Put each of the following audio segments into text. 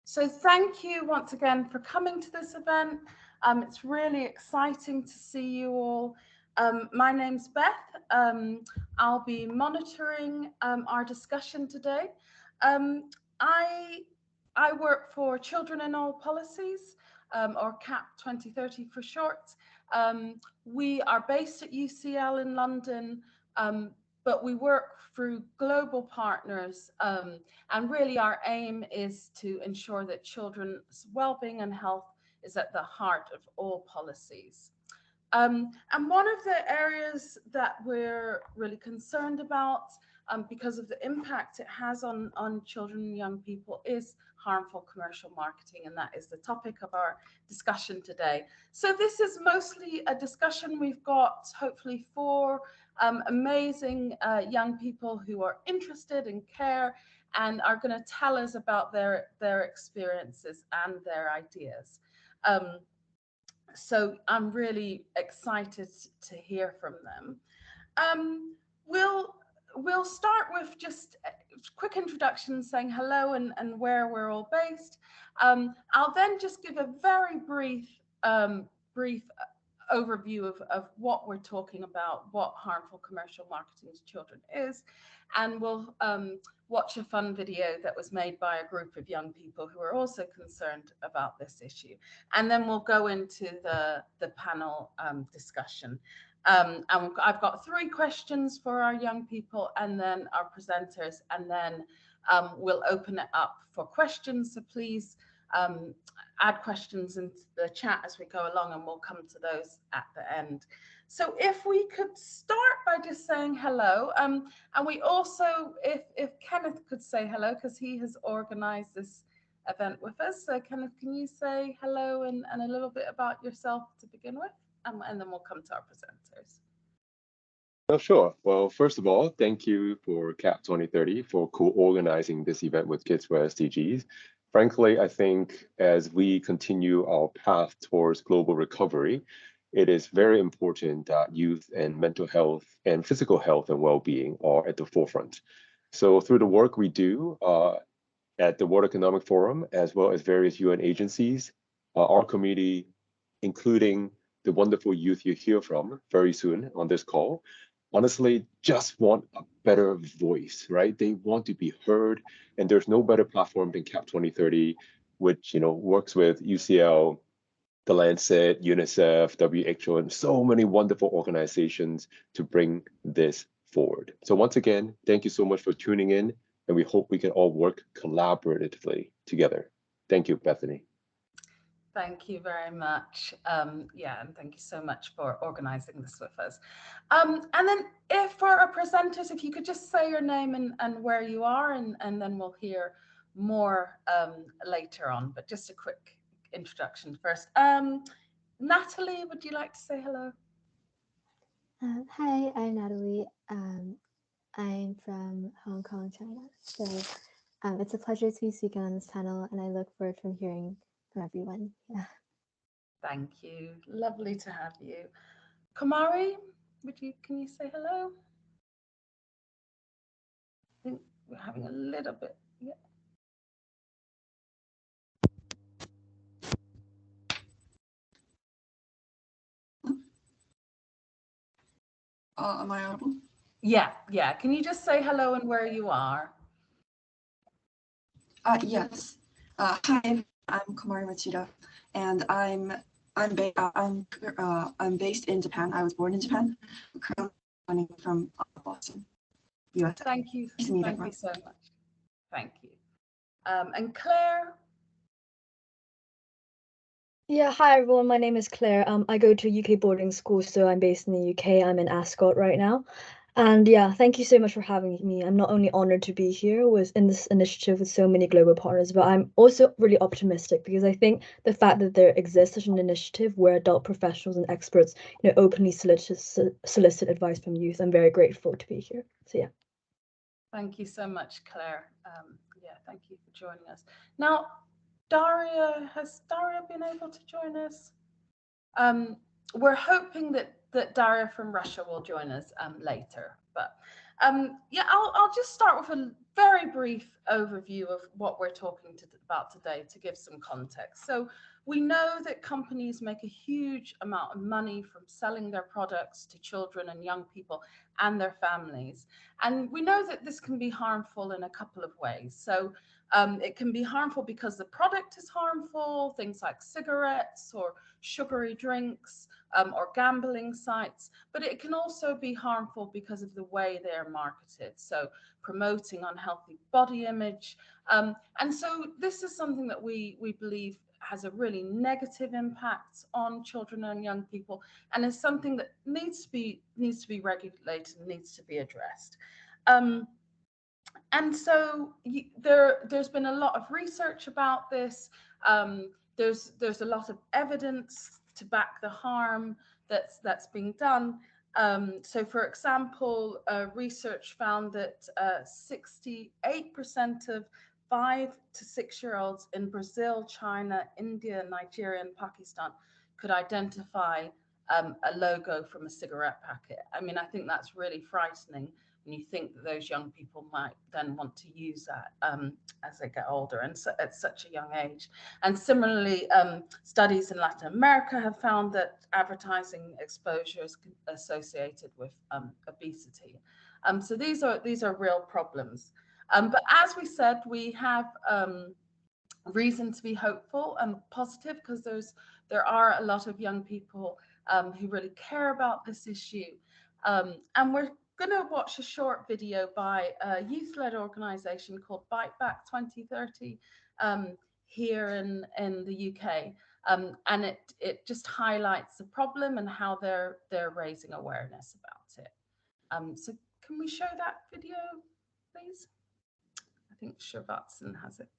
So thank you once again for coming to this event. It's really exciting to see you all. My name's Beth. I'll be monitoring our discussion today. I work for Children in All Policies, or CAP 2030 for short. We are based at UCL in London, but we work through global partners, and really our aim is to ensure that children's well-being and health is at the heart of all policies. And one of the areas that we're really concerned about, because of the impact it has on children and young people, is harmful commercial marketing, and that is the topic of our discussion today. So this is mostly a discussion. We've got hopefully four amazing young people who are interested and care and are going to tell us about their experiences and their ideas. So I'm really excited to hear from them. We'll start with just a quick introduction, saying hello and where we're all based. I'll then just give a very brief overview of what we're talking about, what harmful commercial marketing to children is, and we'll watch a fun video that was made by a group of young people who are also concerned about this issue. And then we'll go into the panel discussion. And I've got 3 questions for our young people and then our presenters, and then we'll open it up for questions. So please add questions into the chat as we go along, and we'll come to those at the end. So if we could start by just saying hello, and we also, if Kenneth could say hello, because he has organized this event with us. So Kenneth, can you say hello and a little bit about yourself to begin with? And then we'll come to our presenters. Oh, sure. Well, first of all, thank you for CAP 2030 for co-organizing this event with KIDSforSDGs. Frankly, I think as we continue our path towards global recovery, it is very important that youth and mental health and physical health and well-being are at the forefront. So through the work we do at the World Economic Forum, as well as various UN agencies, our community, including the wonderful youth you hear from very soon on this call, honestly just want a better voice, right? They want to be heard, and there's no better platform than CAP 2030, which works with UCL, the Lancet, UNICEF, WHO, and so many wonderful organizations to bring this forward. So once again, thank you so much for tuning in, and we hope we can all work collaboratively together. Thank you, Bethany. Thank you very much. Yeah, and thank you so much for organizing this with us. And then if for our presenters, if you could just say your name and where you are, and then we'll hear more later on, but just a quick introduction first. Natalie, would you like to say hello? Hi, I'm Natalie. I'm from Hong Kong, China. So it's a pleasure to be speaking on this panel, and I look forward to hearing from everyone. Yeah. Thank you. Lovely to have you. Kamari, can you say hello? I think we're having a little bit. Yeah. Am I audible? Yeah. Can you just say hello and where you are? Yes. Hi, I'm Kamari Machida, and I'm based in Japan. I was born in Japan. I'm currently running from Boston, US. Thank you. Nice to meet Thank you everyone. so much. Thank you. And Claire? Yeah, hi everyone. My name is Claire. I go to UK boarding school, so I'm based in the UK. I'm in Ascot right now. And yeah, thank you so much for having me. I'm not only honored to be here in this initiative with so many global partners, but I'm also really optimistic because I think the fact that there exists such an initiative where adult professionals and experts, openly solicit advice from youth, I'm very grateful to be here. So yeah. Thank you so much, Claire. Yeah, thank you for joining us. Now, Daria, has Daria been able to join us? We're hoping that Daria from Russia will join us later. But yeah, I'll just start with very brief overview of what we're talking about today to give some context. So we know that companies make a huge amount of money from selling their products to children and young people and their families. And we know that this can be harmful in a couple of ways. So it can be harmful because the product is harmful, things like cigarettes or sugary drinks or gambling sites, but it can also be harmful because of the way they are marketed. So promoting unhealthy body image. And so this is something that we believe has a really negative impact on children and young people, and is something that needs to be regulated and needs to be addressed. And so there's been a lot of research about this. There's a lot of evidence to back the harm that's being done. So, for example, research found that 68% of 5 to 6-year-olds in Brazil, China, India, Nigeria, and Pakistan could identify a logo from a cigarette packet. I mean, I think that's really frightening when you think that those young people might then want to use that as they get older and so at such a young age. And similarly, studies in Latin America have found that advertising exposure is associated with obesity. So these are real problems. But as we said, we have reason to be hopeful and positive because there are a lot of young people who really care about this issue. And we're going to watch a short video by a youth-led organization called Bite Back 2030 here in the UK. And it just highlights the problem and how they're raising awareness about it. So can we show that video, please? I think Shervatson has it.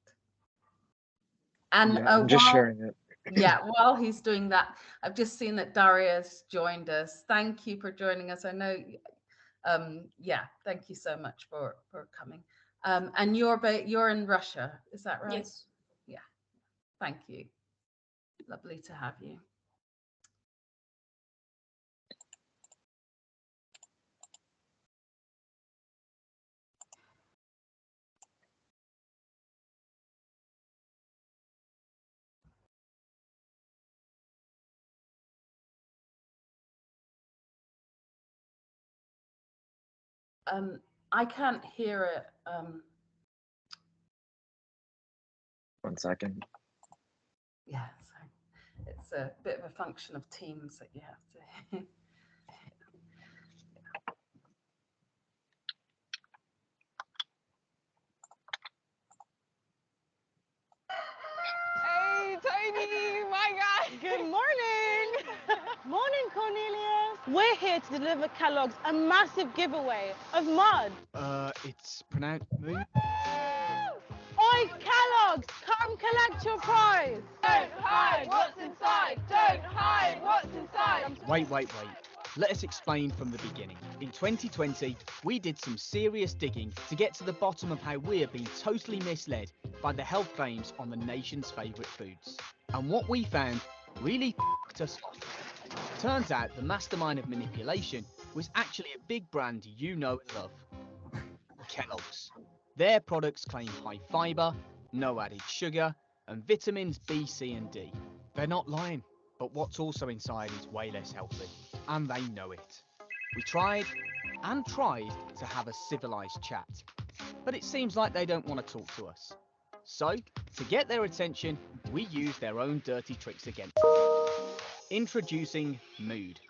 And yeah, I'm just sharing it. Yeah, while he's doing that, I've just seen that Darius joined us. Thank you for joining us. I know, yeah, thank you so much for coming. And you're in Russia, is that right? Yes. Yeah, thank you. Lovely to have you. I can't hear it. 1 second. Yeah, so it's a bit of a function of Teams that you have to. Hey, Tony, my God. Good morning. Morning, Cornelius. We're here to deliver Kellogg's a massive giveaway of mud. It's pronounced mood. Oi, Kellogg's, come collect your prize. Don't hide what's inside. Don't hide what's inside. Wait. Let us explain from the beginning. In 2020, we did some serious digging to get to the bottom of how we have been totally misled by the health claims on the nation's favourite foods. And what we found really f***ed us off. Turns out the mastermind of manipulation was actually a big brand you know and love. Kellogg's. Their products claim high fibre, no added sugar, and vitamins B, C and D. They're not lying, but what's also inside is way less healthy, and they know it. We tried and tried to have a civilised chat, but it seems like they don't want to talk to us. So, to get their attention, we use their own dirty tricks against them. Introducing Mood,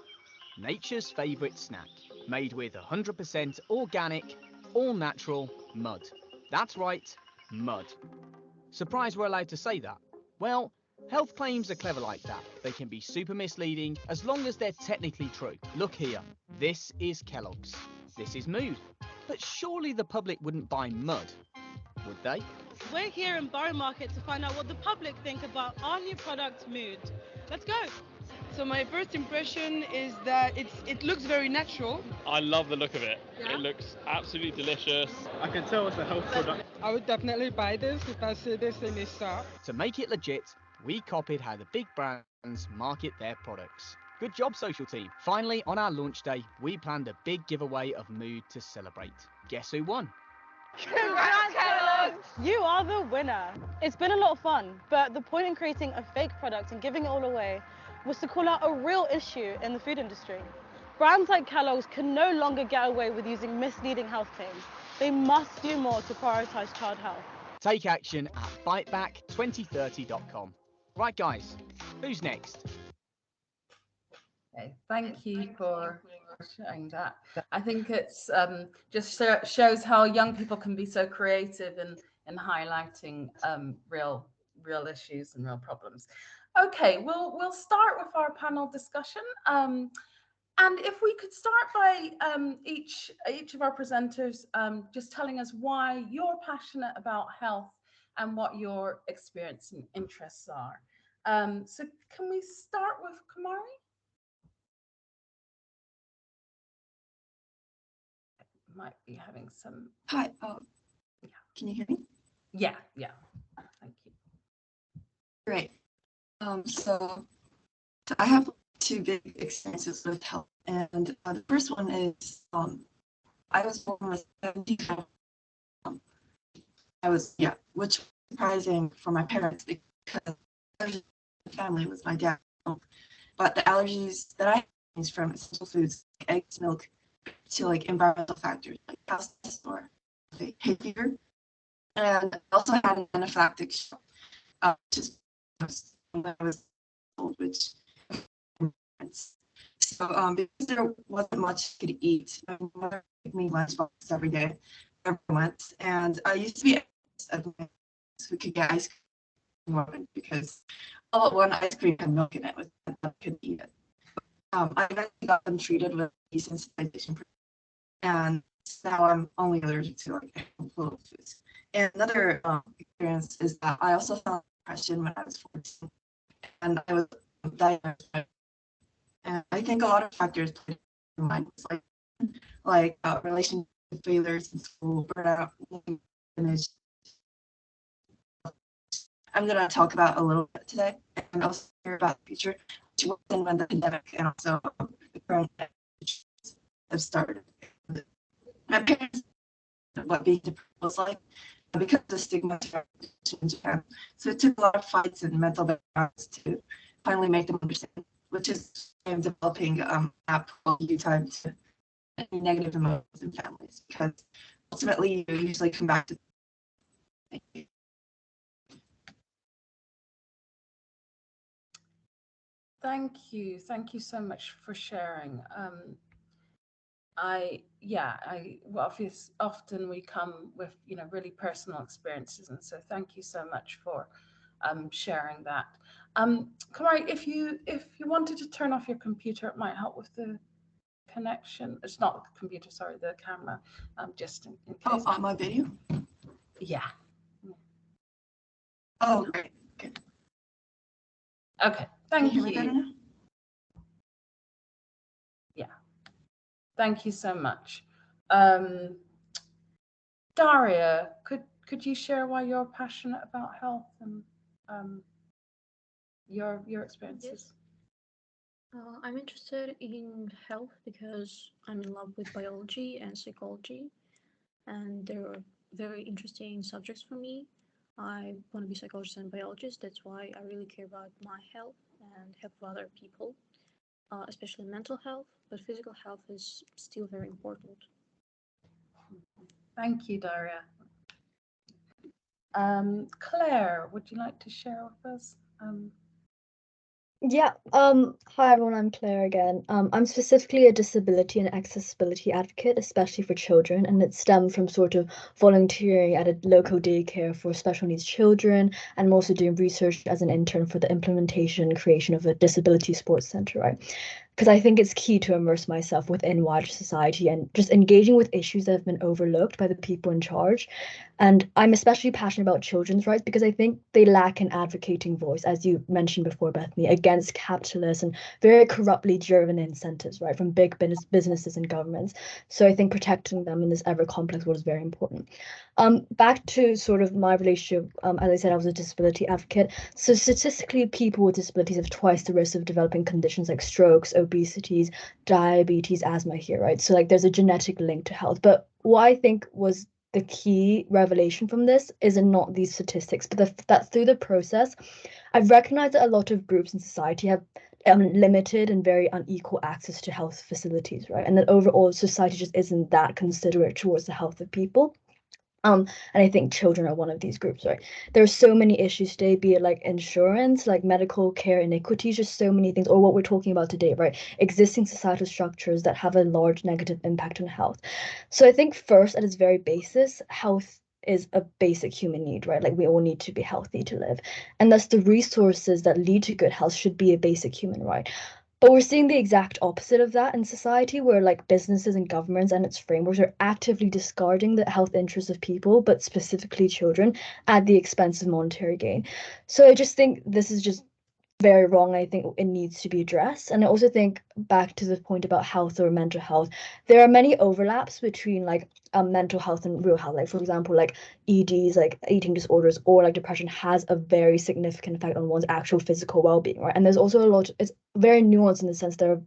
nature's favourite snack, made with 100% organic, all-natural mud. That's right, mud. Surprised we're allowed to say that? Well, health claims are clever like that. They can be super misleading as long as they're technically true. Look here, this is Kellogg's. This is Mood. But surely the public wouldn't buy mud, would they? We're here in Borough Market to find out what the public think about our new product, Mood. Let's go. So my first impression is that it looks very natural. I love the look of it. Yeah? It looks absolutely delicious. I can tell it's a health product. I would definitely buy this if I see this in a shop. To make it legit, we copied how the big brands market their products. Good job, social team. Finally, on our launch day, we planned a big giveaway of Mood to celebrate. Guess who won? Congrats, Kellogg's! You are the winner. It's been a lot of fun, but the point in creating a fake product and giving it all away was to call out a real issue in the food industry. Brands like Kellogg's can no longer get away with using misleading health claims. They must do more to prioritize child health. Take action at fightback2030.com. Right, guys, who's next? Okay, thank you for sharing that. I think it's just shows how young people can be so creative in highlighting real issues and real problems. Okay, we'll start with our panel discussion. And if we could start by each of our presenters just telling us why you're passionate about health and what your experience and interests are. So can we start with Kumari? Might be having some. Hi. Oh, yeah. Can you hear me? Yeah. Thank you. Great. So I have two big experiences with health, and the first one is I was born with 70 which was surprising for my parents because the family was my dad. But the allergies that I had from essential foods like eggs, milk, to like environmental factors like house dust or hay fever, and I also had an anaphylactic shock, just when I was old, which so because there wasn't much I could eat, my mother gave me lunchbox every day, every month, and I used to be who could get ice cream because all but one ice cream had milk in it, with I couldn't eat it. I eventually got them treated with desensitization, and now I'm only allergic to like handful of foods. And another experience is that I also found depression when I was 14, and I was diagnosed. And I think a lot of factors played in mind, like relationship failures in school, burnout, image. I'm going to talk about a little bit today, and also hear about the future, which was when the pandemic and also the current have started. My parents, what being depressed was like, because of the stigma in Japan. So it took a lot of fights and mental battles to finally make them understand, which is I'm developing an app called U-Time to any negative emotions in families, because ultimately you usually come back to. Thank you. Thank you so much for sharing. Often we come with really personal experiences, and so thank you so much for sharing that. Kamari, if you wanted to turn off your computer, it might help with the connection. It's not the computer, sorry, the camera. Just in case. Oh, on my video? Yeah. Oh, great. Okay. Okay. Thank Can you hear me better now? Yeah. Thank you so much. Daria, could you share why you're passionate about health and your experiences? Yes. I'm interested in health because I'm in love with biology and psychology, and they're very interesting subjects for me. I want to be a psychologist and biologist. That's why I really care about my health and health of other people, especially mental health, but physical health is still very important. Thank you, Daria. Claire, would you like to share with us? Yeah, hi everyone, I'm Claire again. I'm specifically a disability and accessibility advocate, especially for children, and it stemmed from sort of volunteering at a local daycare for special needs children, and I'm also doing research as an intern for the implementation and creation of a disability sports center, right? Because I think it's key to immerse myself within wider society and just engaging with issues that have been overlooked by the people in charge. And I'm especially passionate about children's rights because I think they lack an advocating voice, as you mentioned before, Bethany, against capitalist and very corruptly driven incentives, right, from big businesses and governments. So I think protecting them in this ever complex world is very important. Back to sort of my relationship, as I said, I was a disability advocate. So statistically, people with disabilities have twice the risk of developing conditions like strokes, obesities, diabetes, asthma here, right? So like there's a genetic link to health. But what I think was the key revelation from this is not these statistics, but that through the process, I've recognized that a lot of groups in society have limited and very unequal access to health facilities, right? And that overall society just isn't that considerate towards the health of people. And I think children are one of these groups, right? There are so many issues today, be it like insurance, like medical care inequities, just so many things, or what we're talking about today, right? Existing societal structures that have a large negative impact on health. So I think first, at its very basis, health is a basic human need, right? Like we all need to be healthy to live. And thus the resources that lead to good health should be a basic human right. But we're seeing the exact opposite of that in society, where like businesses and governments and its frameworks are actively discarding the health interests of people, but specifically children, at the expense of monetary gain. So I just think this is just very wrong. I think it needs to be addressed. And I also think back to the point about health or mental health, there are many overlaps between like mental health and real health. Like for example, like EDs, like eating disorders or like depression has a very significant effect on one's actual physical well-being, right? And there's also a lot, it's very nuanced in the sense there's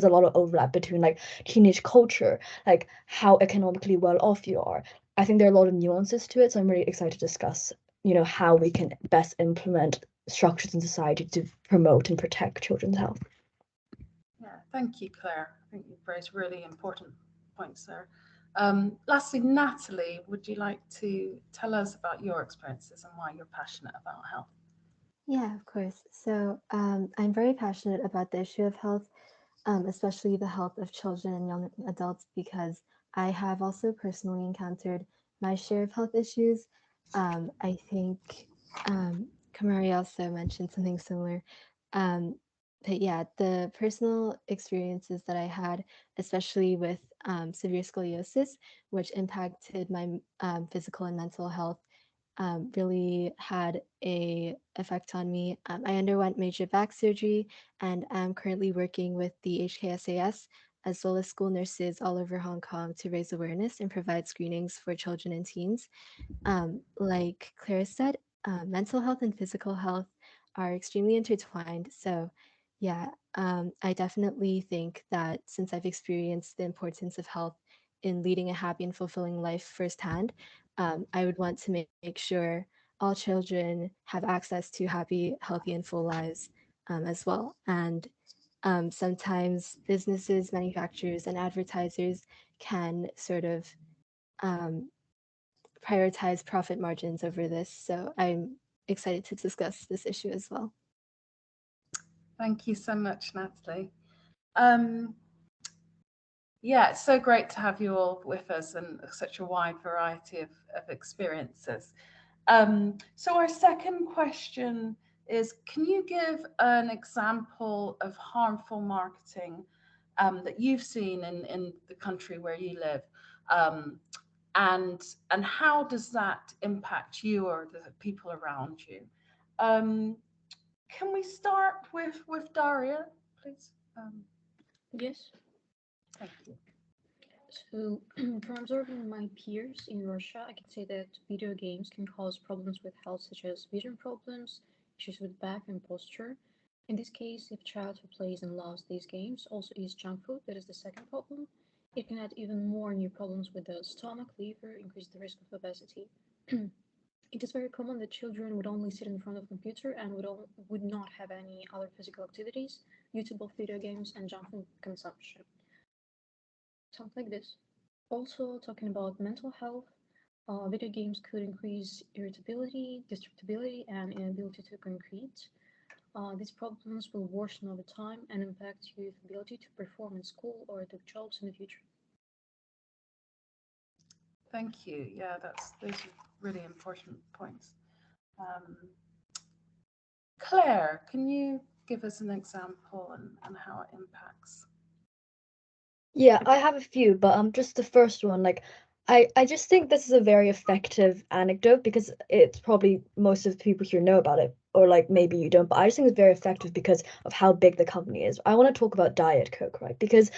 a lot of overlap between like teenage culture, like how economically well off you are. I think there are a lot of nuances to it. So I'm really excited to discuss, how we can best implement structures in society to promote and protect children's health. Yeah, thank you, Claire. I think you've raised really important points there. Lastly, Natalie, would you like to tell us about your experiences and why you're passionate about health? Yeah, of course. So I'm very passionate about the issue of health, especially the health of children and young adults, because I have also personally encountered my share of health issues. I think Kamari also mentioned something similar. But yeah, the personal experiences that I had, especially with severe scoliosis, which impacted my physical and mental health, really had a effect on me. I underwent major back surgery, and I'm currently working with the HKSAS as well as school nurses all over Hong Kong to raise awareness and provide screenings for children and teens. Like Claire said, mental health and physical health are extremely intertwined. So, yeah, I definitely think that since I've experienced the importance of health in leading a happy and fulfilling life firsthand, I would want to make sure all children have access to happy, healthy, and full lives as well. And sometimes businesses, manufacturers, and advertisers can sort of prioritize profit margins over this. So I'm excited to discuss this issue as well. Thank you so much, Natalie. Yeah, it's so great to have you all with us and such a wide variety of experiences. So our second question is, can you give an example of harmful marketing that you've seen in the country where you live? And how does that impact you or the people around you? Can we start with Daria, please? Yes. Thank you. So, from observing my peers in Russia, I can say that video games can cause problems with health, such as vision problems, issues with back and posture. In this case, if a child who plays and loves these games also eats junk food, that is the second problem, it can add even more new problems with the stomach, liver, increase the risk of obesity. It is very common that children would only sit in front of a computer and would not have any other physical activities due to both video games and junk food consumption. Something like this. Also, talking about mental health, video games could increase irritability, distractibility, and inability to concrete. These problems will worsen over time and impact youth ability to perform in school or do jobs in the future. Thank you. Yeah, those are really important points. Claire, can you give us an example and how it impacts? Yeah, I have a few, but just the first one, like I just think this is a very effective anecdote because it's probably most of the people here know about it, or like maybe you don't, but I just think it's very effective because of how big the company is. I want to talk about Diet Coke, right? Because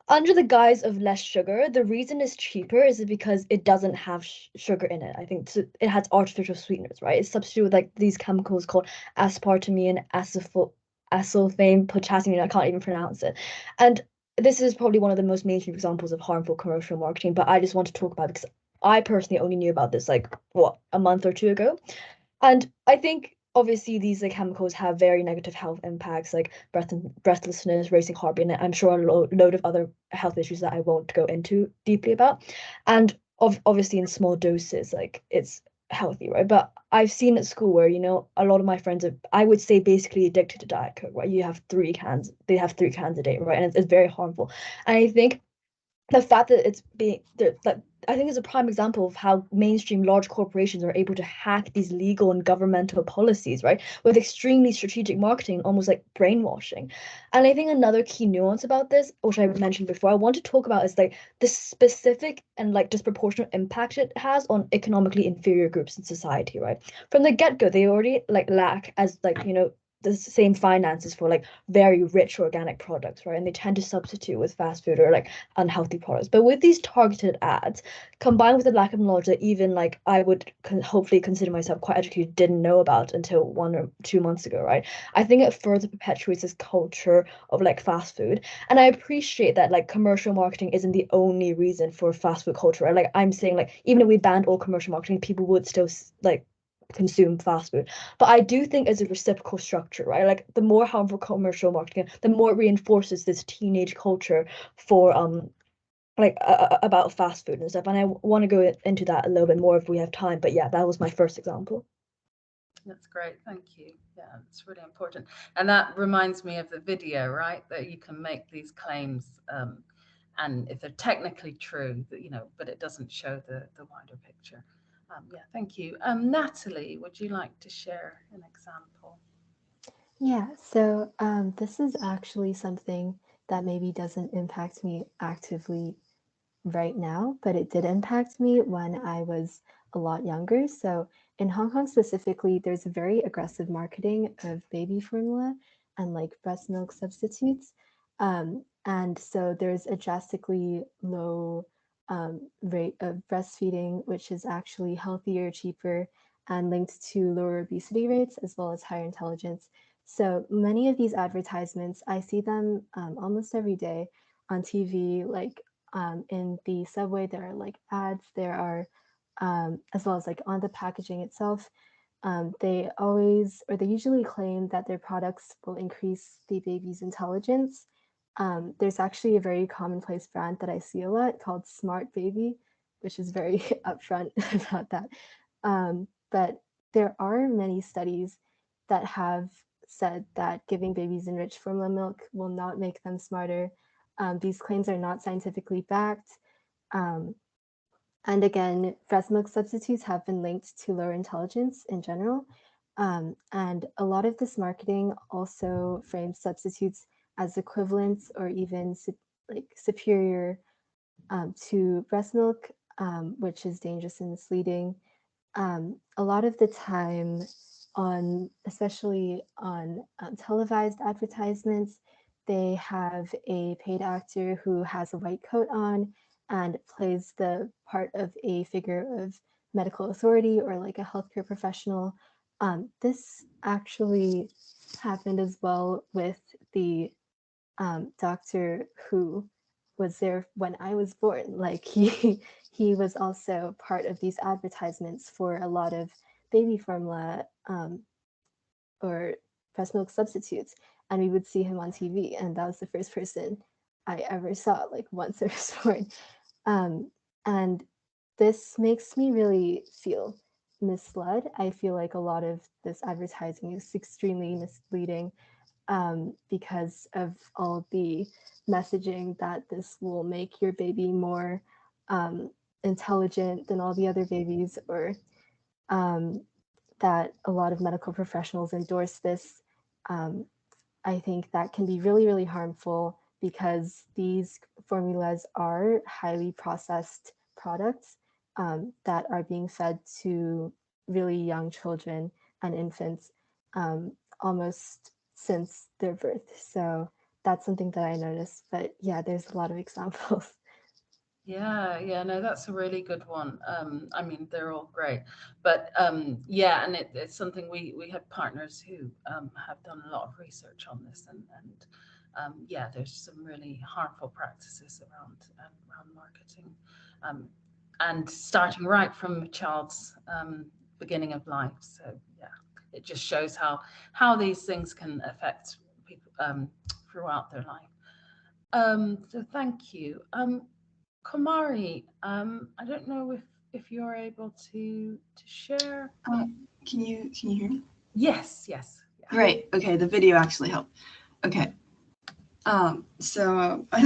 under the guise of less sugar, the reason it's cheaper is because it doesn't have sugar in it. I think it has artificial sweeteners, right? It's substituted with like these chemicals called aspartame and acesulfame potassium. I can't even pronounce it. And this is probably one of the most mainstream examples of harmful commercial marketing, but I just want to talk about it because I personally only knew about this like what, a month or two ago. And I think obviously these like chemicals have very negative health impacts like breathlessness, racing heartbeat, and I'm sure a load of other health issues that I won't go into deeply about. And obviously in small doses, like it's healthy, right? But I've seen at school where, you know, a lot of my friends are, I would say, basically addicted to Diet Coke, right? You have 3 cans, they have 3 cans a day, right? And it's very harmful. And I think the fact that it's being like, I think it's a prime example of how mainstream large corporations are able to hack these legal and governmental policies, right, with extremely strategic marketing, almost like brainwashing. And I think another key nuance about this, which I mentioned before, I want to talk about is like the specific and like disproportionate impact it has on economically inferior groups in society, right? From the get-go, they already like lack as like, you know, the same finances for like very rich organic products, right? And they tend to substitute with fast food or like unhealthy products. But with these targeted ads, combined with the lack of knowledge that even like I would hopefully consider myself quite educated didn't know about until 1 or 2 months ago, right? I think it further perpetuates this culture of like fast food. And I appreciate that like commercial marketing isn't the only reason for fast food culture, right? Like I'm saying, like even if we banned all commercial marketing, people would still like consume fast food. But I do think as a reciprocal structure, right? Like the more harmful commercial marketing, the more it reinforces this teenage culture for like about fast food and stuff. And I want to go into that a little bit more if we have time. But yeah, that was my first example. That's great, thank you. Yeah, it's really important. And that reminds me of the video, right? That you can make these claims, and if they're technically true, that, you know, but it doesn't show the wider picture. Yeah, thank you. Natalie, would you like to share an example? Yeah, so this is actually something that maybe doesn't impact me actively right now, but it did impact me when I was a lot younger. So in Hong Kong specifically, there's a very aggressive marketing of baby formula and like breast milk substitutes. And so there's a drastically low rate of breastfeeding, which is actually healthier, cheaper, and linked to lower obesity rates as well as higher intelligence. So many of these advertisements, I see them almost every day on TV, like in the subway, there are like ads, there are, as well as like on the packaging itself. They always, or they usually claim that their products will increase the baby's intelligence. There's actually a very commonplace brand that I see a lot called Smart Baby, which is very upfront about that. But there are many studies that have said that giving babies enriched formula milk will not make them smarter. These claims are not scientifically backed. Um, and again, breast milk substitutes have been linked to lower intelligence in general. And a lot of this marketing also frames substitutes as equivalents or even like superior to breast milk, which is dangerous and misleading. A lot of the time especially on televised advertisements, they have a paid actor who has a white coat on and plays the part of a figure of medical authority or like a healthcare professional. This actually happened as well with the Doctor Who was there when I was born. Like he was also part of these advertisements for a lot of baby formula or breast milk substitutes, and we would see him on TV, and that was the first person I ever saw, like once I was born. And this makes me really feel misled. I feel like a lot of this advertising is extremely misleading because of all the messaging that this will make your baby more intelligent than all the other babies, or that a lot of medical professionals endorse this. Um, I think that can be really, really harmful because these formulas are highly processed products that are being fed to really young children and infants almost since their birth. So that's something that I noticed. But yeah, there's a lot of examples. Yeah, no, that's a really good one. I mean, they're all great, but yeah, and it's something we have partners who have done a lot of research on this, and yeah, there's some really harmful practices around marketing. and starting right from a child's beginning of life. So yeah, it just shows how these things can affect people throughout their life. So thank you. Kumari, I don't know if you're able to share. Can you hear me? Yes, yes. Yeah. Great. Okay, the video actually helped. Okay. So I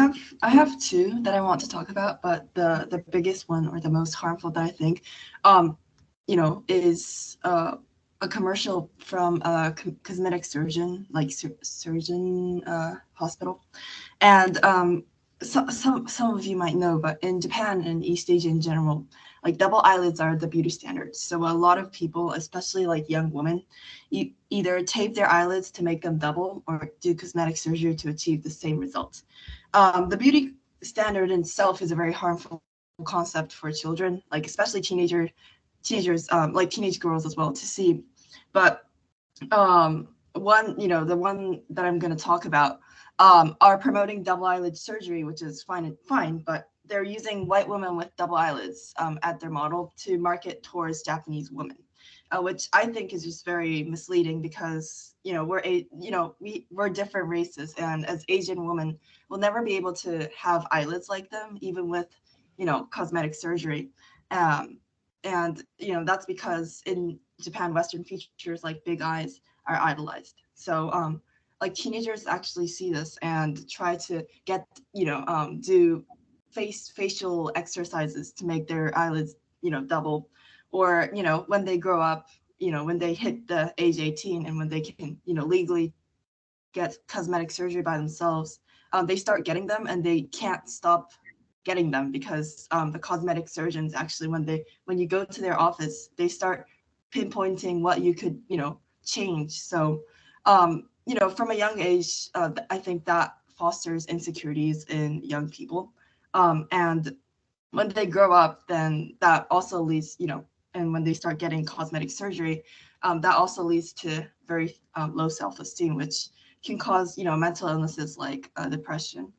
have two that I want to talk about, but the biggest one, or the most harmful that I think, is a commercial from a cosmetic surgeon, like surgeon hospital, and some of you might know, but in Japan and East Asia in general, like double eyelids are the beauty standards. So a lot of people, especially like young women, either tape their eyelids to make them double or do cosmetic surgery to achieve the same result. The beauty standard in itself is a very harmful concept for children, like especially teenagers, like teenage girls as well, to see. But the one that I'm going to talk about are promoting double eyelid surgery, which is fine, but they're using white women with double eyelids as their model to market towards Japanese women, which I think is just very misleading, because we're different races, and as Asian women, we'll never be able to have eyelids like them, even with cosmetic surgery. And that's because in Japan, Western features like big eyes are idolized. So like teenagers actually see this and try to get do facial exercises to make their eyelids double, or when they grow up, when they hit the age 18 and when they can legally get cosmetic surgery by themselves, they start getting them, and they can't stop getting them, because the cosmetic surgeons actually, when you go to their office, they start pinpointing what you could change. So from a young age, I think that fosters insecurities in young people, and when they grow up, then that also leads and when they start getting cosmetic surgery, that also leads to very low self-esteem, which can cause mental illnesses like depression.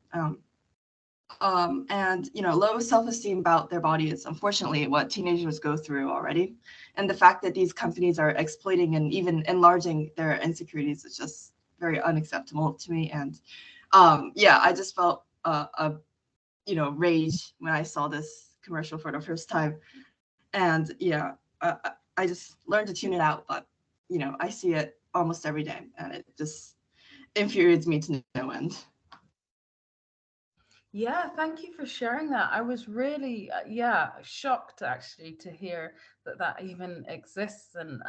And low self-esteem about their body is unfortunately what teenagers go through already, and the fact that these companies are exploiting and even enlarging their insecurities is just very unacceptable to me. And I just felt a rage when I saw this commercial for the first time, and I just learned to tune it out. But I see it almost every day, and it just infuriates me to no end. Yeah, thank you for sharing that. I was really, shocked actually to hear that even exists. And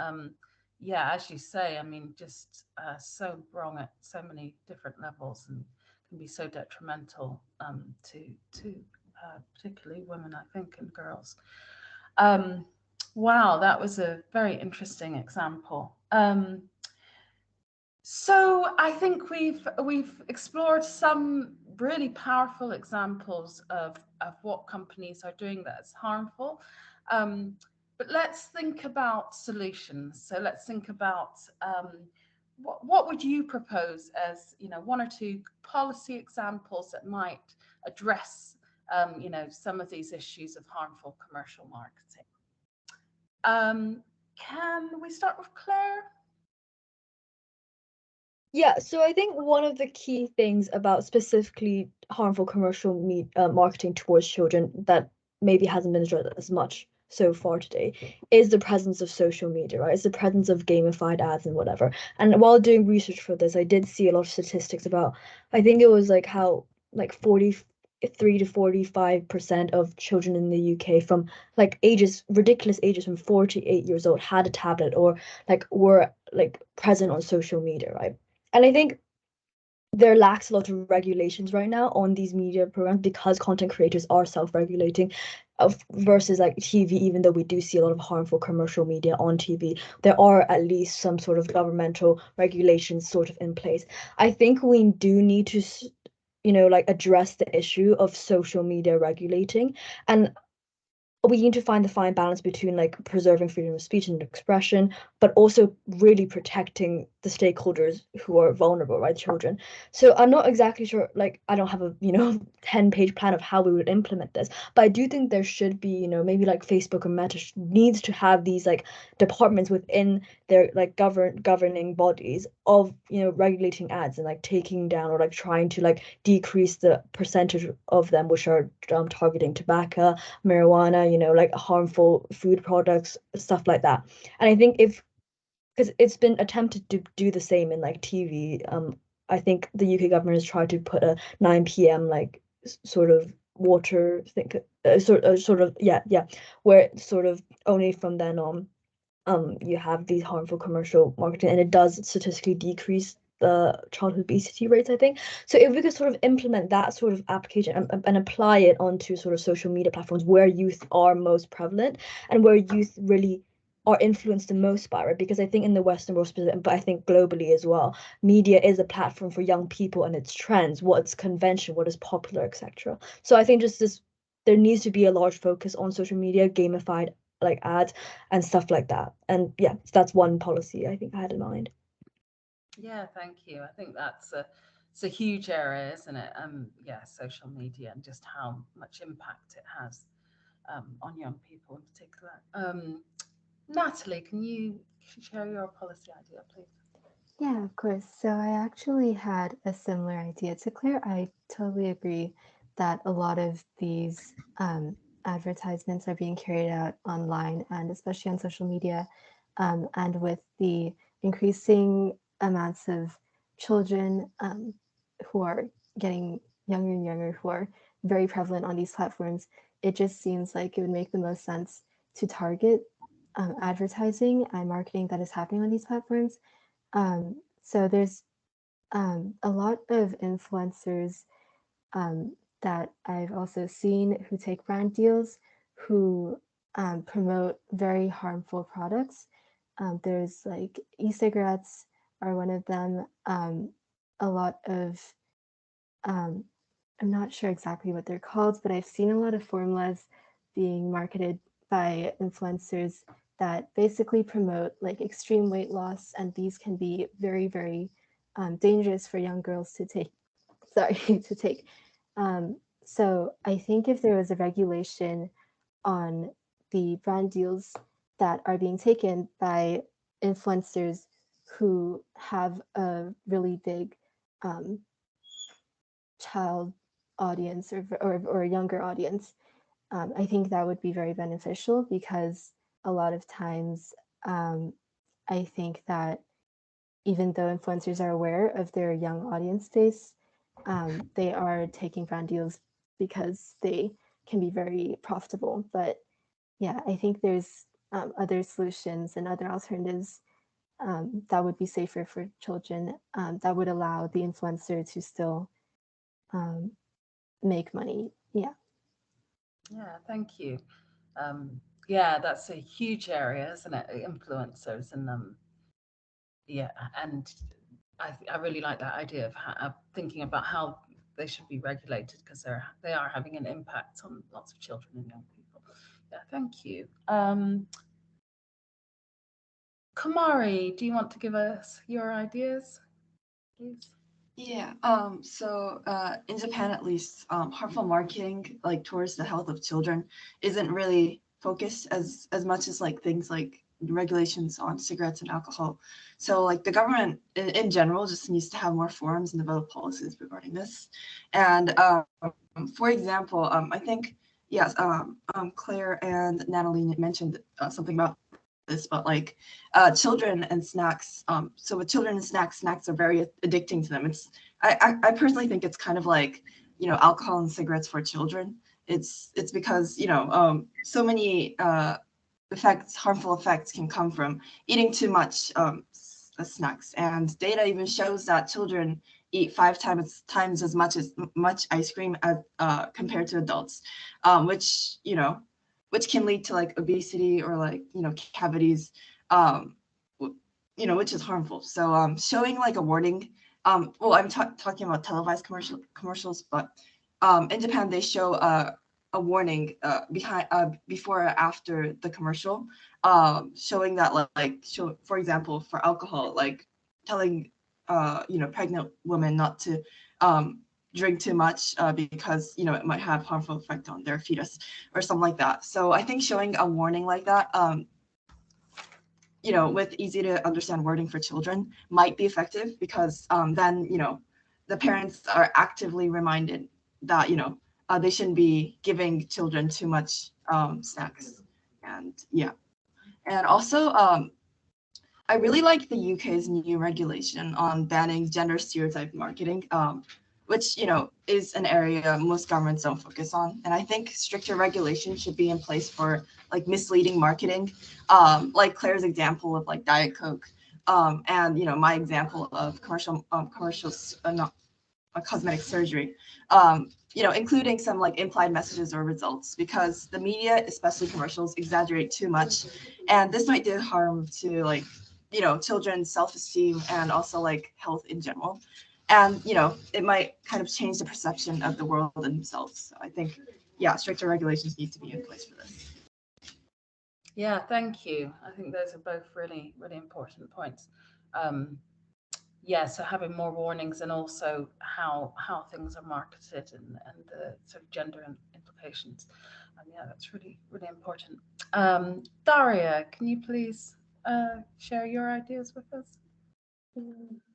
as you say, I mean, just so wrong at so many different levels, and can be so detrimental to particularly women, I think, and girls. Wow, that was a very interesting example. So I think we've explored some really powerful examples of what companies are doing that is harmful. But let's think about solutions. So let's think about what would you propose as one or two policy examples that might address some of these issues of harmful commercial marketing. Can we start with Claire? Yeah, so I think one of the key things about specifically harmful commercial marketing towards children that maybe hasn't been addressed as much so far today is the presence of social media, right? It's the presence of gamified ads and whatever. And while doing research for this, I did see a lot of statistics about, I think it was like how like 43 to 45% of children in the UK from like ridiculous ages from 4 to 8 years old had a tablet or like were like present on social media, right? And I think there lacks a lot of regulations right now on these media programs because content creators are self-regulating versus like TV. Even though we do see a lot of harmful commercial media on TV, there are at least some sort of governmental regulations sort of in place. I think we do need to like address the issue of social media regulating, and we need to find the fine balance between like preserving freedom of speech and expression, but also really protecting the stakeholders who are vulnerable, right, children. So I'm not exactly sure, like I don't have a 10-page plan of how we would implement this, but I do think there should be maybe like Facebook or Meta needs to have these like departments within their like governing bodies of regulating ads and like taking down or like trying to like decrease the percentage of them which are targeting tobacco, marijuana, like harmful food products, stuff like that. And I think because it's been attempted to do the same in like TV. I think the UK government has tried to put a 9 p.m. like sort of water thing, sort of yeah, where sort of only from then on, you have these harmful commercial marketing, and it does statistically decrease the childhood obesity rates, I think. So if we could sort of implement that sort of application and apply it onto sort of social media platforms where youth are most prevalent and where youth really are influenced the most by it, because I think in the Western world, but I think globally as well, media is a platform for young people and its trends, what's conventional, what is popular, etc. So I think just this, there needs to be a large focus on social media, gamified like ads and stuff like that. And yeah, so that's one policy I think I had in mind. Yeah, thank you. I think it's a huge area, isn't it? Yeah, social media and just how much impact it has on young people in particular. Natalie, can you share your policy idea, please? Yeah, of course. So I actually had a similar idea to Claire. I totally agree that a lot of these advertisements are being carried out online and especially on social media. And with the increasing amounts of children who are getting younger and younger, who are very prevalent on these platforms, it just seems like it would make the most sense to target advertising and marketing that is happening on these platforms. So there's a lot of influencers that I've also seen who take brand deals, who promote very harmful products. There's like e-cigarettes are one of them. A lot of, I'm not sure exactly what they're called, but I've seen a lot of formulas being marketed by influencers that basically promote like extreme weight loss, and these can be very, very dangerous for young girls to take. Sorry, to take. So I think if there was a regulation on the brand deals that are being taken by influencers who have a really big child audience or a younger audience, I think that would be very beneficial, because a lot of times I think that even though influencers are aware of their young audience base, they are taking brand deals because they can be very profitable. But yeah, I think there's other solutions and other alternatives that would be safer for children, that would allow the influencer to still make money. Yeah. Yeah, thank you. Yeah, that's a huge area, isn't it? Influencers and yeah, and I really like that idea of thinking about how they should be regulated, because they are having an impact on lots of children and young people. Yeah, thank you. Kumari, do you want to give us your ideas, please? Yeah, so in Japan at least, harmful marketing like towards the health of children isn't really focused as much as like things like regulations on cigarettes and alcohol. So like the government in general just needs to have more forums and develop policies regarding this. And for example, I think yes, Claire and Natalie mentioned something about this, but like children and snacks. So with children and snacks are very addicting to them. I personally think it's kind of like, alcohol and cigarettes for children. It's because, so many harmful effects can come from eating too much snacks. And data even shows that children eat 5 times as much ice cream as compared to adults, which can lead to like obesity or like cavities, which is harmful. So showing like a warning. Well, I'm talking about televised commercials, but in Japan they show a warning before or after the commercial, showing that for example, for alcohol, like telling pregnant women not to drink too much because it might have harmful effect on their fetus or something like that. So I think showing a warning like that, with easy to understand wording for children might be effective, because then the parents are actively reminded that they shouldn't be giving children too much snacks. And also I really like the UK's new regulation on banning gender stereotype marketing, which is an area most governments don't focus on. And I think stricter regulation should be in place for like misleading marketing, like Claire's example of like Diet Coke, and my example of commercials, not cosmetic surgery, including some like implied messages or results, because the media, especially commercials, exaggerate too much, and this might do harm to like children's self-esteem and also like health in general. And it might kind of change the perception of the world and themselves. So I think stricter regulations need to be in place for this. Yeah, thank you. I think those are both really, really important points. So having more warnings, and also how things are marketed, and the sort of gender implications. That's really, really important. Daria, can you please share your ideas with us?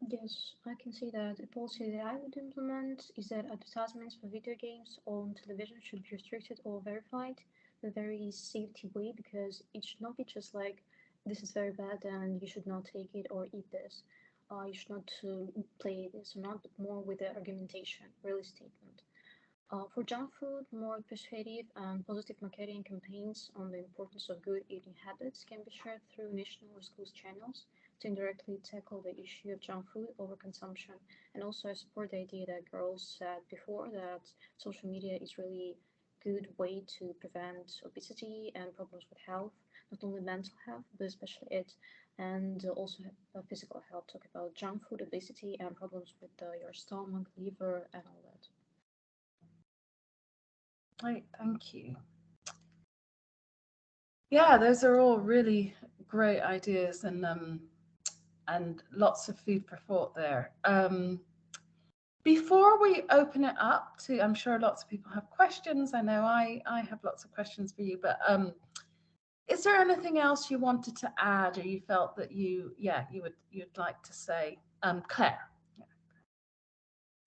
Yes, I can see that. A policy that I would implement is that advertisements for video games on television should be restricted or verified in a very safety way, because it should not be just like, this is very bad and you should not take it or eat this. You should not play this or not, but more with the argumentation, really statement. For junk food, more persuasive and positive marketing campaigns on the importance of good eating habits can be shared through national or schools channels to indirectly tackle the issue of junk food overconsumption. And also I support the idea that girls said before, that social media is really good way to prevent obesity and problems with health, not only mental health, but especially it, and also physical health. Talk about junk food, obesity, and problems with your stomach, liver, and all that. Great, thank you. Yeah, those are all really great ideas, and lots of food for thought there. Before we open it up to, I'm sure lots of people have questions. I know I have lots of questions for you, but is there anything else you wanted to add, or you felt that you'd like to say? Claire.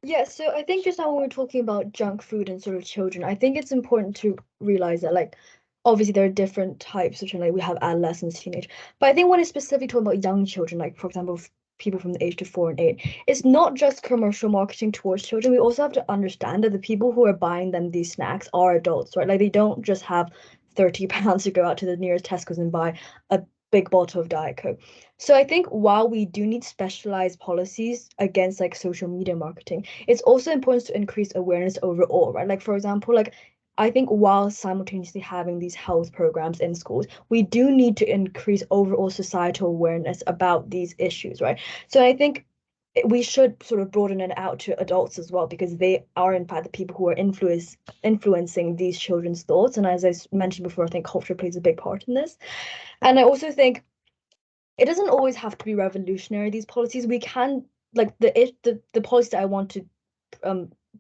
Yeah, so I think just now when we're talking about junk food and sort of children, I think it's important to realize that, like, obviously there are different types of children, like we have adolescents, teenage, but I think when it's specifically talking about young children, like for example, people from the age of 4 and 8, it's not just commercial marketing towards children. We also have to understand that the people who are buying them these snacks are adults, right? Like they don't just have £30 to go out to the nearest Tesco's and buy a big bottle of Diet Coke. So I think while we do need specialized policies against like social media marketing, it's also important to increase awareness overall, right? Like for example, like I think while simultaneously having these health programs in schools, we do need to increase overall societal awareness about these issues, right? So I think we should sort of broaden it out to adults as well, because they are in fact the people who are influencing these children's thoughts. And as I mentioned before, I think culture plays a big part in this. And I also think it doesn't always have to be revolutionary, these policies. We can, like, the policies that I want to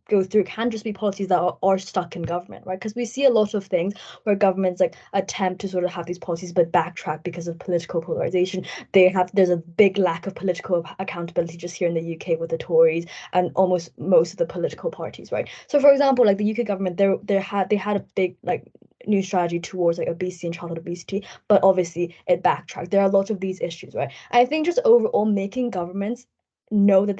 go through can just be policies that are stuck in government, right? Because we see a lot of things where governments like attempt to sort of have these policies but backtrack because of political polarization. There's a big lack of political accountability just here in the UK with the Tories and almost most of the political parties, right? So for example, like the UK government, they had a big like new strategy towards like obesity and childhood obesity, but obviously it backtracked. There are a lot of these issues, right? I think just overall making governments know that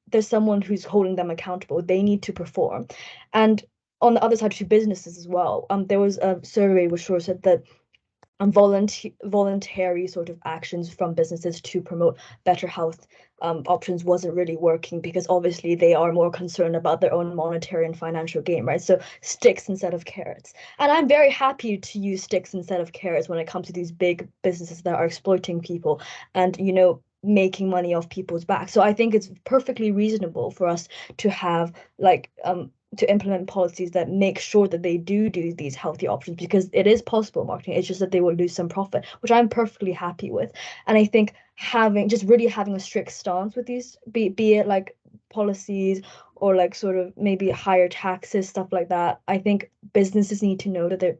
there's someone who's holding them accountable. They need to perform. And on the other side, to businesses as well. There was a survey which sort of said that voluntary sort of actions from businesses to promote better health options wasn't really working, because obviously they are more concerned about their own monetary and financial gain, right? So sticks instead of carrots. And I'm very happy to use sticks instead of carrots when it comes to these big businesses that are exploiting people and, making money off people's backs. So I think it's perfectly reasonable for us to have like to implement policies that make sure that they do these healthy options, because it is possible marketing. It's just that they will lose some profit, which I'm perfectly happy with. And I think having a strict stance with these, be it like policies or like sort of maybe higher taxes, stuff like that. I think businesses need to know that they're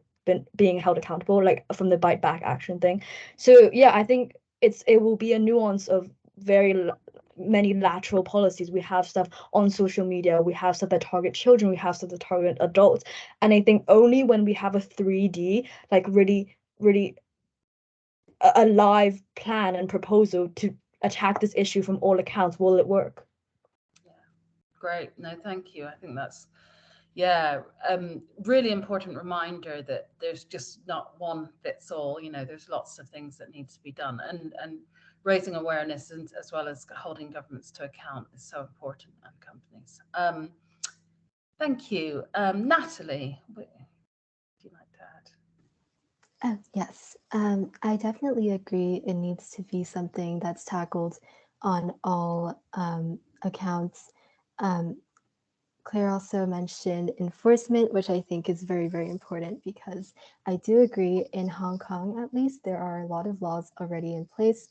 being held accountable, like from the bite back action thing. So yeah, I think it will be a nuance of very many lateral policies. We have stuff on social media, we have stuff that target children, we have stuff that target adults. And I think only when we have a 3D, like really, really a live plan and proposal to attack this issue from all accounts will it work. Yeah, great. No, thank you. I think that's, yeah, really important reminder that there's just not one fits all. You know, there's lots of things that need to be done, and raising awareness and as well as holding governments to account is so important, and companies. Thank you. Natalie, would you like to add? Yes, I definitely agree. It needs to be something that's tackled on all accounts. Claire also mentioned enforcement, which I think is very, very important, because I do agree in Hong Kong, at least, there are a lot of laws already in place,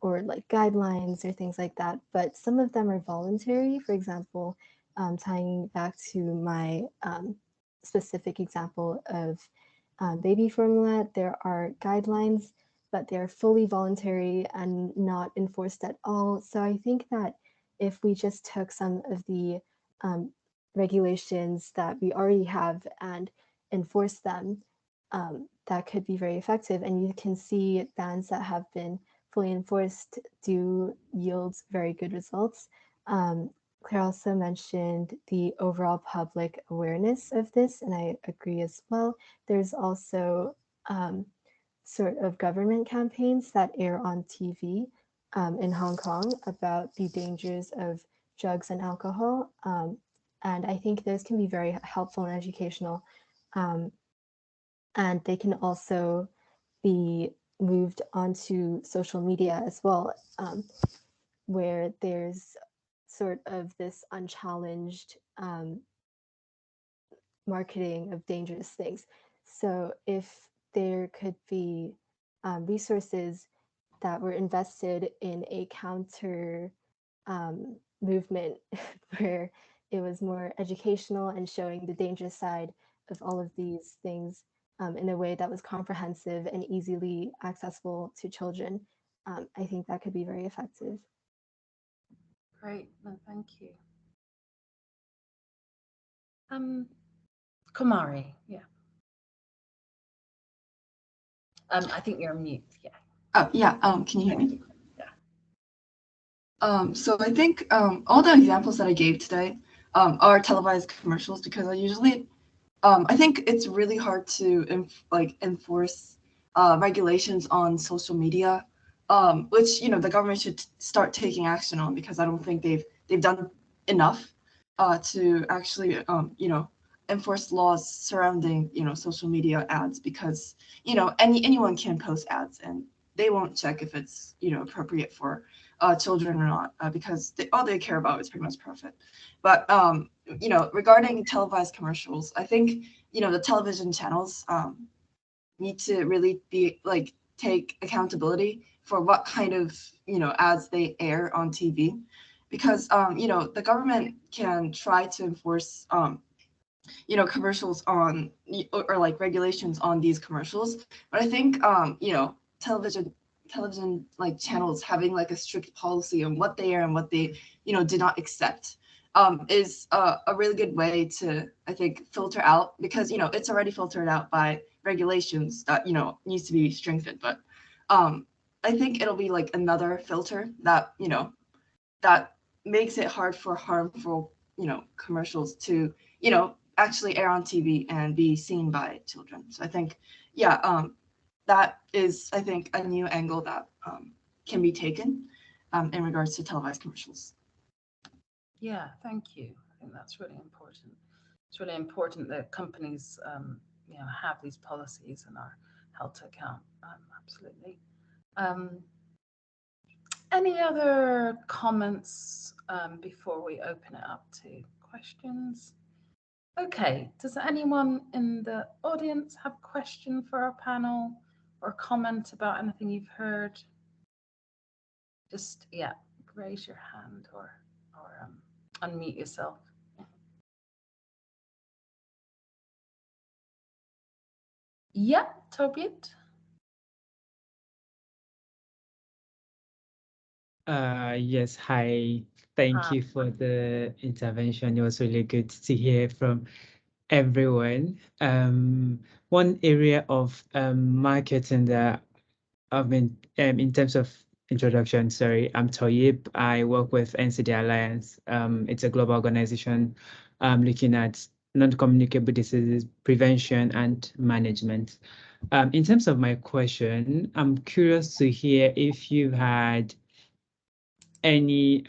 or like guidelines or things like that, but some of them are voluntary. For example, tying back to my specific example of baby formula, there are guidelines, but they're fully voluntary and not enforced at all. So I think that if we just took some of the regulations that we already have and enforce them, that could be very effective. And you can see bans that have been fully enforced do yield very good results. Claire also mentioned the overall public awareness of this, and I agree as well. There's also sort of government campaigns that air on TV in Hong Kong about the dangers of drugs and alcohol. And I think those can be very helpful and educational. And they can also be moved onto social media as well, where there's sort of this unchallenged marketing of dangerous things. So if there could be resources that were invested in a counter movement where it was more educational and showing the dangerous side of all of these things in a way that was comprehensive and easily accessible to children, I think that could be very effective. Great, no, thank you. Kumari, yeah. I think you're on mute, yeah. Oh, yeah, can you hear me? So I think all the examples that I gave today are televised commercials, because I think it's really hard to enforce regulations on social media, which the government should start taking action on, because I don't think they've done enough to actually enforce laws surrounding social media ads, because anyone can post ads and they won't check if it's appropriate for children or not, because all they care about is pretty much profit. But regarding televised commercials, I think the television channels need to really be take accountability for what kind of ads they air on TV, because the government can try to enforce commercials on or like regulations on these commercials, but I think television channels having like a strict policy on what they air and what they do not accept is a really good way to, I think, filter out, because it's already filtered out by regulations that needs to be strengthened. But I think it'll be like another filter that that makes it hard for harmful commercials to actually air on TV and be seen by children. So I think that is, I think, a new angle that can be taken in regards to televised commercials. Yeah, thank you. I think that's really important. It's really important that companies, have these policies and are held to account. Absolutely. Any other comments before we open it up to questions? Okay, does anyone in the audience have a question for our panel or comment about anything you've heard? Just, yeah, raise your hand or unmute yourself. Yeah, Tobiat? Yes, hi. Thank you for the intervention. It was really good to hear from everyone. One area of marketing that I've been in terms of introduction, sorry, I'm Toyib. I work with NCD Alliance. It's a global organization looking at non-communicable diseases prevention and management. In terms of my question, I'm curious to hear if you've had any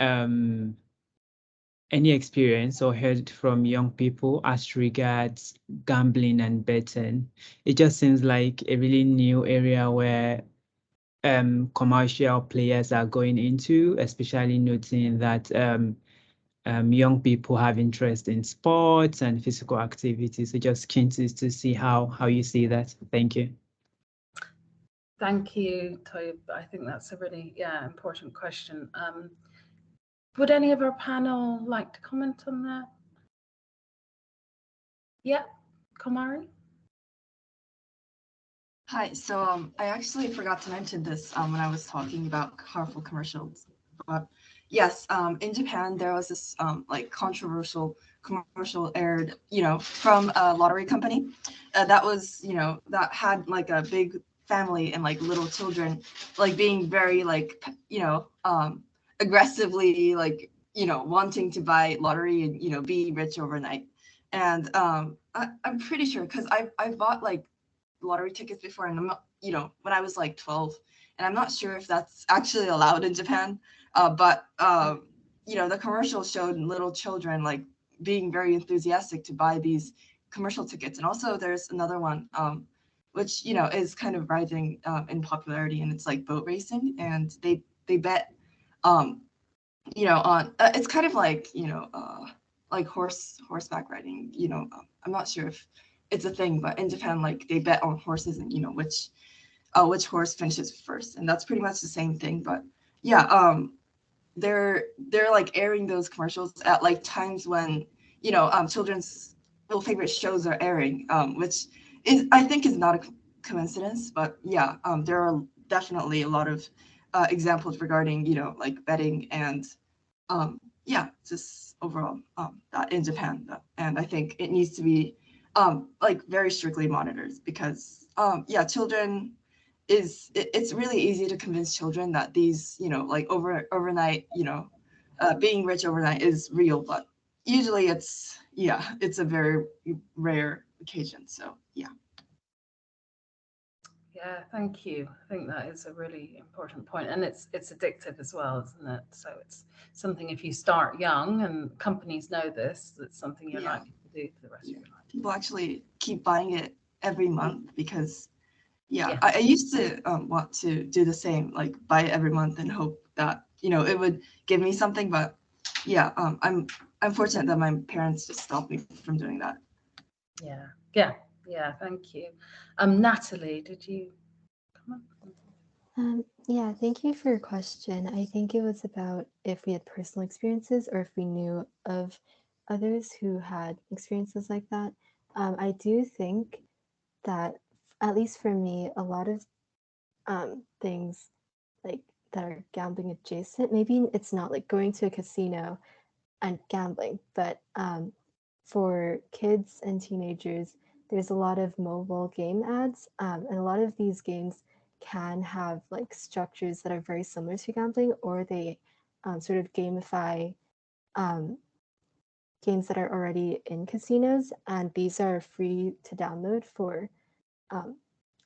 experience or heard from young people as regards gambling and betting. It just seems like a really new area where commercial players are going into, especially noting that young people have interest in sports and physical activity. So just keen to see how you see that. Thank you. Thank you, Toyib. I think that's a really, important question. Would any of our panel like to comment on that? Yeah, Komari? Hi, so I actually forgot to mention this when I was talking about harmful commercials. But yes, in Japan, there was this like controversial commercial aired, from a lottery company that was, that had like a big family and like little children, like being very like, aggressively like, wanting to buy lottery and, be rich overnight. And I'm pretty sure because I bought like lottery tickets before, and I'm not, when I was like 12, and I'm not sure if that's actually allowed in Japan. But the commercial showed little children like being very enthusiastic to buy these commercial tickets. And also there's another one, which is kind of rising in popularity, and it's like boat racing, and they bet, on it's kind of like horseback riding. I'm not sure if it's a thing, but in Japan, like they bet on horses and which horse finishes first, and that's pretty much the same thing. But yeah, they're like airing those commercials at like times when children's little favorite shows are airing, which is I think is not a coincidence. But yeah, there are definitely a lot of examples regarding like betting and yeah, just overall that in Japan, and I think it needs to be like very strictly monitored because yeah, children it's really easy to convince children that these like overnight being rich overnight is real, but usually it's a very rare occasion. So yeah. Yeah, thank you. I think that is a really important point, and it's addictive as well, isn't it? So it's something, if you start young, and companies know this, it's something you're likely to do for the rest of your life. People actually keep buying it every month because I used to want to do the same, like buy it every month and hope that it would give me something. But yeah, I'm fortunate that my parents just stopped me from doing that. Yeah, thank you. Natalie, did you come on? Yeah, thank you for your question. I think it was about if we had personal experiences or if we knew of others who had experiences like that. I do think that, at least for me, a lot of things like that are gambling adjacent, maybe it's not like going to a casino and gambling, but for kids and teenagers, there's a lot of mobile game ads, and a lot of these games can have like structures that are very similar to gambling, or they sort of gamify games that are already in casinos, and these are free to download for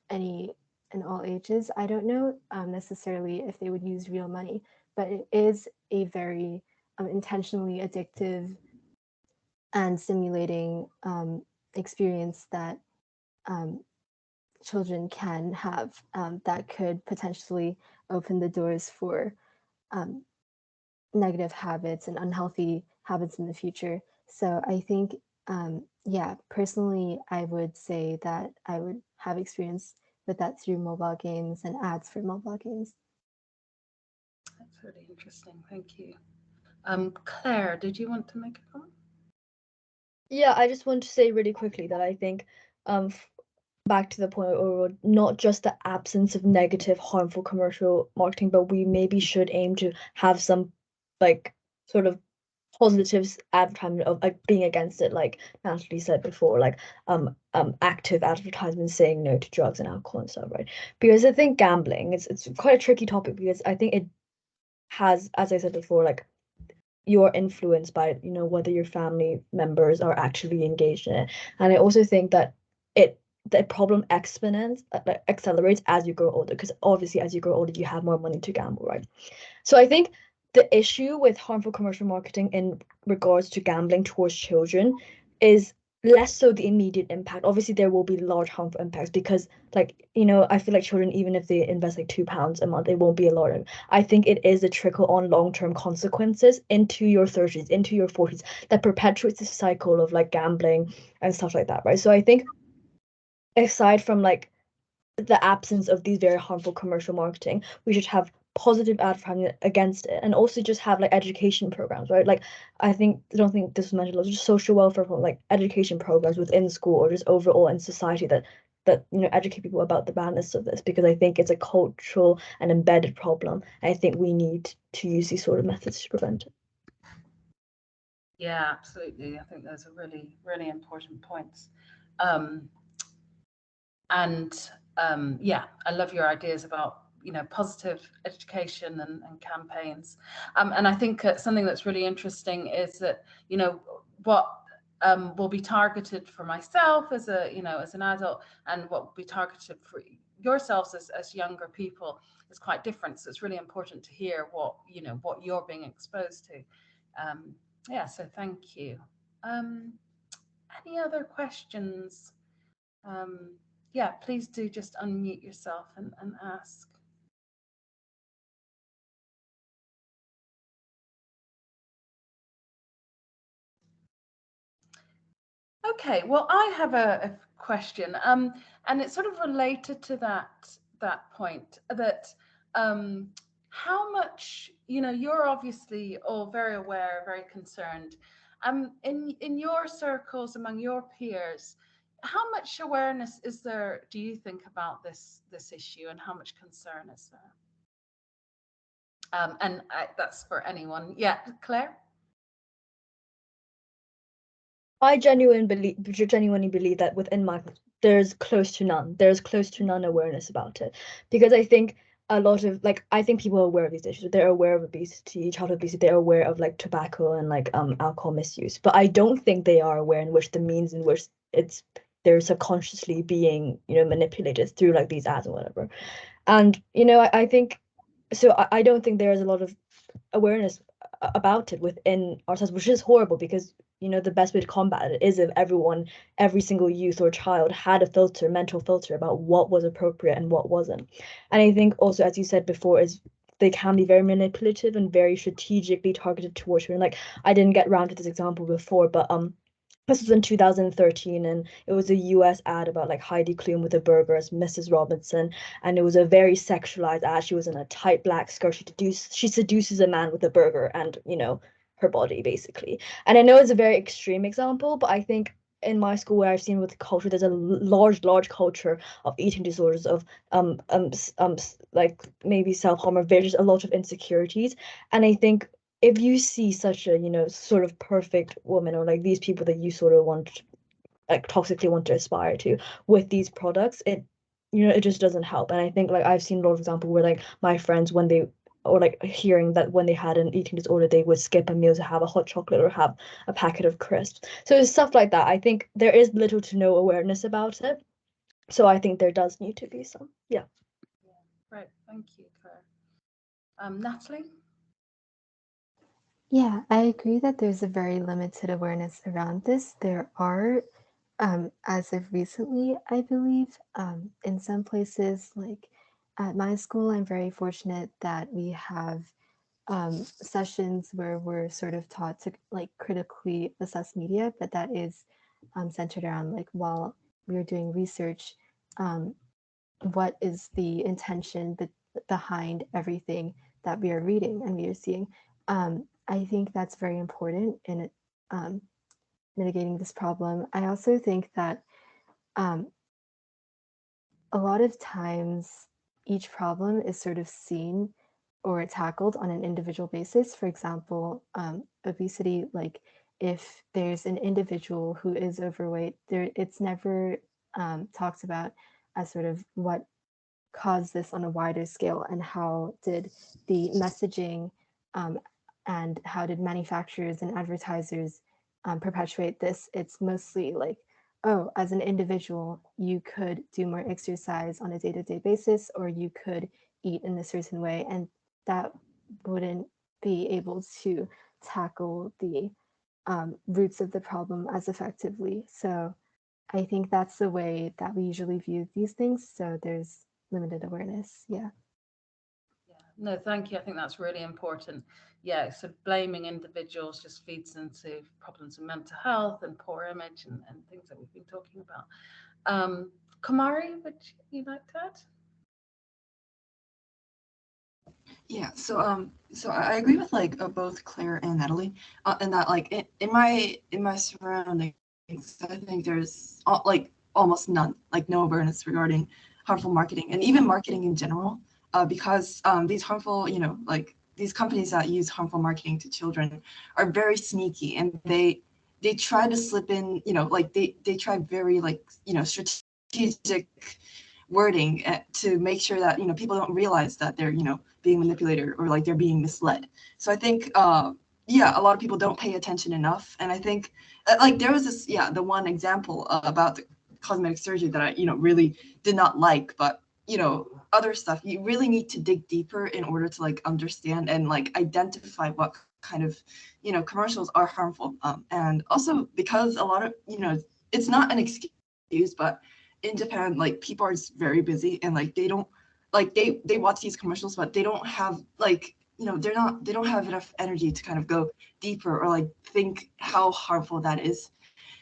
any and all ages. I don't know necessarily if they would use real money, but it is a very intentionally addictive and simulating experience that children can have that could potentially open the doors for negative habits and unhealthy habits in the future. So I think yeah, personally, I would say that I would have experience with that through mobile games and ads for mobile games. That's really interesting. Thank you. Claire, did you want to make a comment? Yeah, I just want to say really quickly that I think back to the point or not just the absence of negative harmful commercial marketing, but we maybe should aim to have some like sort of positives advertisement of like being against it, like Natalie said before, like active advertisement saying no to drugs and alcohol and stuff, right? Because I think gambling it's quite a tricky topic because I think it has, as I said before, like you're influenced by, you know, whether your family members are actually engaged in it. And I also think that the problem accelerates as you grow older, because obviously as you grow older you have more money to gamble, right? So I think the issue with harmful commercial marketing in regards to gambling towards children is less so the immediate impact. Obviously, there will be large harmful impacts because, like, you know, I feel like children, even if they invest like £2 a month, it won't be a lot. I think it is a trickle on long-term consequences into your 30s, into your 40s, that perpetuates the cycle of like gambling and stuff like that, right? So I think aside from like the absence of these very harmful commercial marketing, we should have positive advertising against it, and also just have like education programs, right? Like I don't think this was mentioned, just social welfare like education programs within school or just overall in society that you know educate people about the badness of this, because I think it's a cultural and embedded problem. And I think we need to use these sort of methods to prevent it. Yeah, absolutely. I think those are really, really important points. Yeah, I love your ideas about, you know, positive education and campaigns. And I think something that's really interesting is that, you know, what will be targeted for myself as a, you know, as an adult, and what will be targeted for yourselves as younger people is quite different. So it's really important to hear what, you know, what you're being exposed to. Yeah, so thank you. Any other questions? Yeah, please do just unmute yourself and ask. Okay, well, I have a question, and it's sort of related to that point, that how much, you know, you're obviously all very aware, very concerned. In your circles, among your peers, how much awareness is there, do you think, about this issue, and how much concern is there? That's for anyone. Yeah, Claire? I genuinely believe that within my there's close to none awareness about it, because I think a lot of like I think people are aware of these issues. They're aware of obesity, childhood obesity. They're aware of like tobacco and like alcohol misuse, but I don't think they are aware in which the means in which they're subconsciously being, you know, manipulated through like these ads or whatever. And you know, I think so. I don't think there is a lot of awareness about it within ourselves, which is horrible, because you know the best way to combat it is if every single youth or child had a mental filter about what was appropriate and what wasn't. And I think also, as you said before, is they can be very manipulative and very strategically targeted towards children. Like I didn't get around to this example before, but this was in 2013, and it was a US ad about like Heidi Klum with a burger as Mrs. Robinson, and it was a very sexualized ad. She was in a tight black skirt. She seduces a man with a burger and, you know, her body basically. And I know it's a very extreme example, but I think in my school where I've seen with the culture, there's a large culture of eating disorders, of like maybe self-harm, or there's a lot of insecurities. And I think if you see such a, you know, sort of perfect woman, or like these people that you sort of want, like toxically want to aspire to with these products, it, you know, it just doesn't help. And I think like I've seen a lot of example where like my friends, when they, or like hearing that when they had an eating disorder, they would skip a meal to have a hot chocolate or have a packet of crisps. So it's stuff like that. I think there is little to no awareness about it. So I think there does need to be some. Yeah. Right. Thank you, Claire. Natalie? Yeah, I agree that there's a very limited awareness around this. There are, as of recently, I believe, in some places, like at my school, I'm very fortunate that we have sessions where we're sort of taught to like critically assess media, but that is centered around like, while we were doing research, what is the intention behind everything that we are reading and we are seeing. I think that's very important in mitigating this problem. I also think that a lot of times each problem is sort of seen or tackled on an individual basis. For example, obesity, like if there's an individual who is overweight, it's never talked about as sort of what caused this on a wider scale, and how did the messaging and how did manufacturers and advertisers perpetuate this. It's mostly like, oh, as an individual, you could do more exercise on a day-to-day basis, or you could eat in a certain way, and that wouldn't be able to tackle the roots of the problem as effectively. So I think that's the way that we usually view these things. So there's limited awareness. Yeah. No, thank you. I think that's really important. Yeah, so blaming individuals just feeds into problems of mental health and poor image and things that we've been talking about. Kamari, would you like to add? Yeah, so I agree with like both Claire and Natalie, and that like in my surroundings, I think there's like almost none, like no awareness regarding harmful marketing and even marketing in general, because these harmful, like these companies that use harmful marketing to children are very sneaky, and they try to slip in, like they try very like strategic wording to make sure that people don't realize that they're being manipulated or like they're being misled. So I think yeah, a lot of people don't pay attention enough, and I think like there was this the one example about the cosmetic surgery that I really did not like, but other stuff you really need to dig deeper in order to like understand and like identify what kind of commercials are harmful, and also because a lot of it's not an excuse, but in Japan, like people are just very busy, and like they don't like they watch these commercials, but they don't have like they don't have enough energy to kind of go deeper or like think how harmful that is.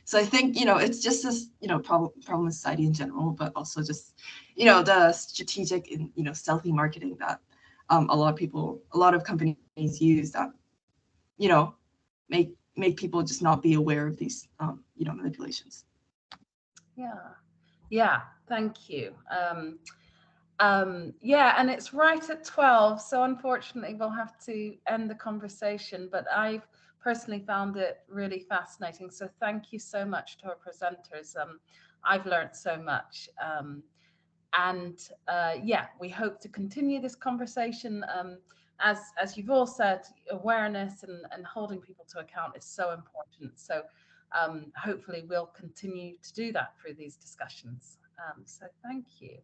So I think it's just this problem with society in general, but also just the strategic and stealthy marketing that a lot of companies use that make people just not be aware of these manipulations. Yeah, thank you. Yeah, and it's right at 12, so unfortunately we'll have to end the conversation, but I've personally found it really fascinating. So thank you so much to our presenters. I've learned so much. And yeah, we hope to continue this conversation. As you've all said, awareness and holding people to account is so important. So hopefully we'll continue to do that through these discussions. So thank you.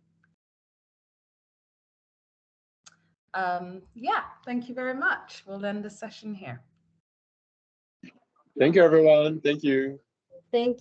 Yeah, thank you very much. We'll end the session here. Thank you, everyone. Thank you. Thank you.